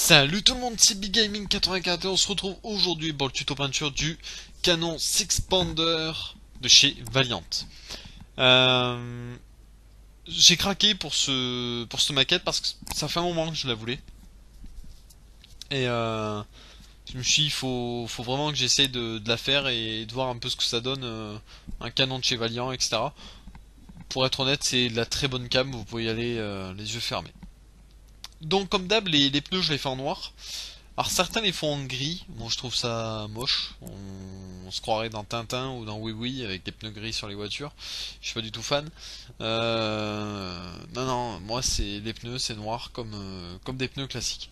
Salut tout le monde, c'est Big Gaming 84 et on se retrouve aujourd'hui pour le tuto peinture du Canon 6 Pounder de chez Valiant. J'ai craqué pour cette maquette parce que ça fait un moment que je la voulais. Et je me suis dit, faut vraiment que j'essaye de la faire et de voir un peu ce que ça donne, un canon de chez Valiant, etc. Pour être honnête, c'est de la très bonne cam, vous pouvez y aller les yeux fermés. Donc comme d'hab, les pneus je les fais en noir. Alors certains les font en gris, moi je trouve ça moche, on se croirait dans Tintin ou dans Oui Oui avec des pneus gris sur les voitures, je suis pas du tout fan. Non, moi c'est les pneus c'est noir comme des pneus classiques.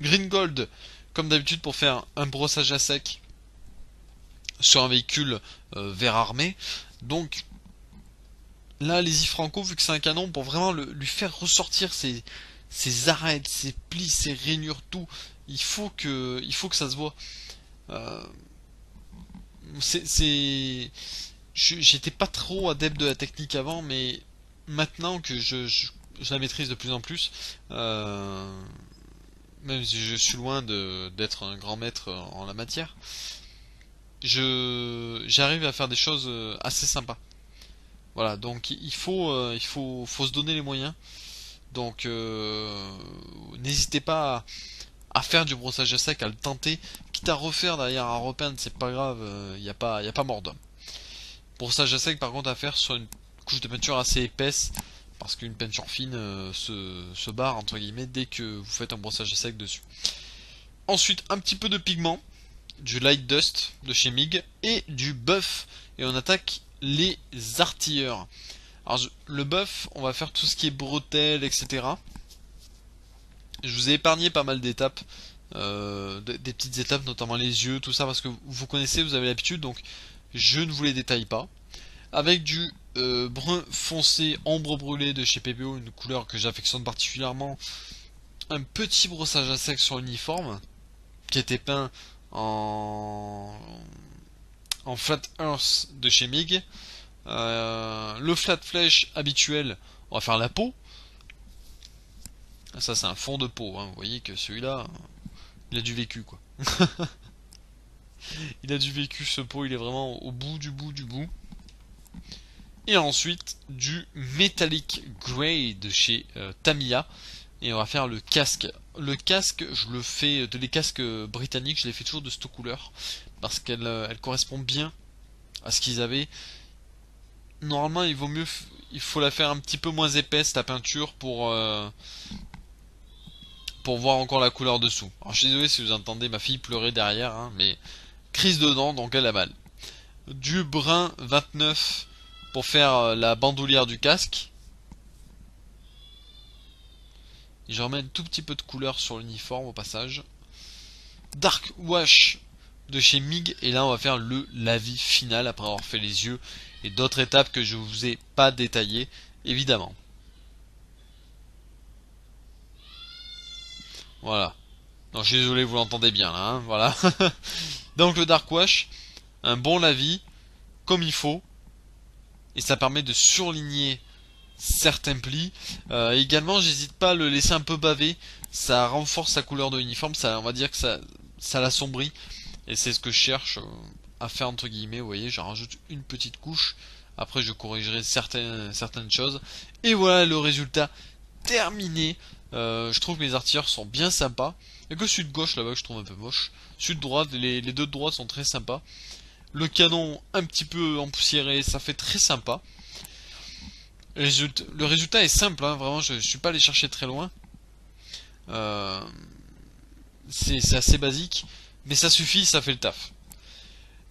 Green Gold, comme d'habitude pour faire un brossage à sec sur un véhicule vert armé. Donc là les Ifranco, vu que c'est un canon, pour vraiment lui faire ressortir ses arêtes, ses plis, ses rainures, tout, il faut que ça se voit. Euh, J'étais pas trop adepte de la technique avant, mais maintenant que je la maîtrise de plus en plus, même si je suis loin d'être un grand maître en la matière, j'arrive à faire des choses assez sympas. Voilà, donc faut se donner les moyens. Donc n'hésitez pas à faire du brossage à sec, à le tenter, quitte à refaire derrière à repeindre, c'est pas grave, y a pas mort d'homme. Brossage à sec par contre à faire sur une couche de peinture assez épaisse, parce qu'une peinture fine se barre entre guillemets dès que vous faites un brossage à sec dessus. Ensuite un petit peu de pigment, du light dust de chez MIG et du buff, et on attaque les artilleurs. Alors le buff, on va faire tout ce qui est bretelles, etc. Je vous ai épargné pas mal d'étapes, des petites étapes, notamment les yeux, tout ça, parce que vous connaissez, vous avez l'habitude, donc je ne vous les détaille pas. Avec du brun foncé ombre brûlée de chez PPO, une couleur que j'affectionne particulièrement. Un petit brossage à sec sur l'uniforme, qui était peint en flat earth de chez MIG. Le flat flèche habituel, on va faire la peau. Ça c'est un fond de peau, hein. Vous voyez que celui-là, il a du vécu quoi. Il a du vécu ce pot, il est vraiment au bout du bout du bout. Et ensuite du Metallic Grey de chez Tamiya. Et on va faire le casque. Le casque, je le fais de les casques britanniques, je les fais toujours de cette couleur. Parce qu'elle elle correspond bien à ce qu'ils avaient. Normalement il faut la faire un petit peu moins épaisse la peinture pour voir encore la couleur dessous. Alors je suis désolé si vous entendez ma fille pleurer derrière, hein, mais crise de dents donc elle a mal. Du brun 29 pour faire la bandoulière du casque. Et je remets un tout petit peu de couleur sur l'uniforme au passage. Dark Wash de chez MIG, et là on va faire le lavis final après avoir fait les yeux et d'autres étapes que je vous ai pas détaillées évidemment. Voilà. Non, je suis désolé, vous l'entendez bien là, hein, voilà. Donc le Dark Wash, un bon lavis comme il faut, et ça permet de surligner certains plis. Également, j'hésite pas à le laisser un peu baver, ça renforce la couleur de l'uniforme, ça, on va dire que ça l'assombrit, et c'est ce que je cherche à faire entre guillemets. Vous voyez, j'en rajoute une petite couche, après je corrigerai certaines choses, et voilà le résultat terminé. Je trouve que les artilleurs sont bien sympas. Il n'y a que celui de gauche là-bas que je trouve un peu moche. Celui de droite, les deux de droite sont très sympas. Le canon un petit peu empoussiéré, ça fait très sympa. Le résultat est simple, hein, vraiment, je suis pas allé chercher très loin. C'est assez basique, mais ça suffit, ça fait le taf.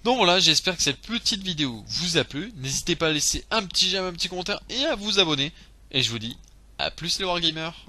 Donc voilà, j'espère que cette petite vidéo vous a plu. N'hésitez pas à laisser un petit j'aime, un petit commentaire et à vous abonner. Et je vous dis à plus les wargamers.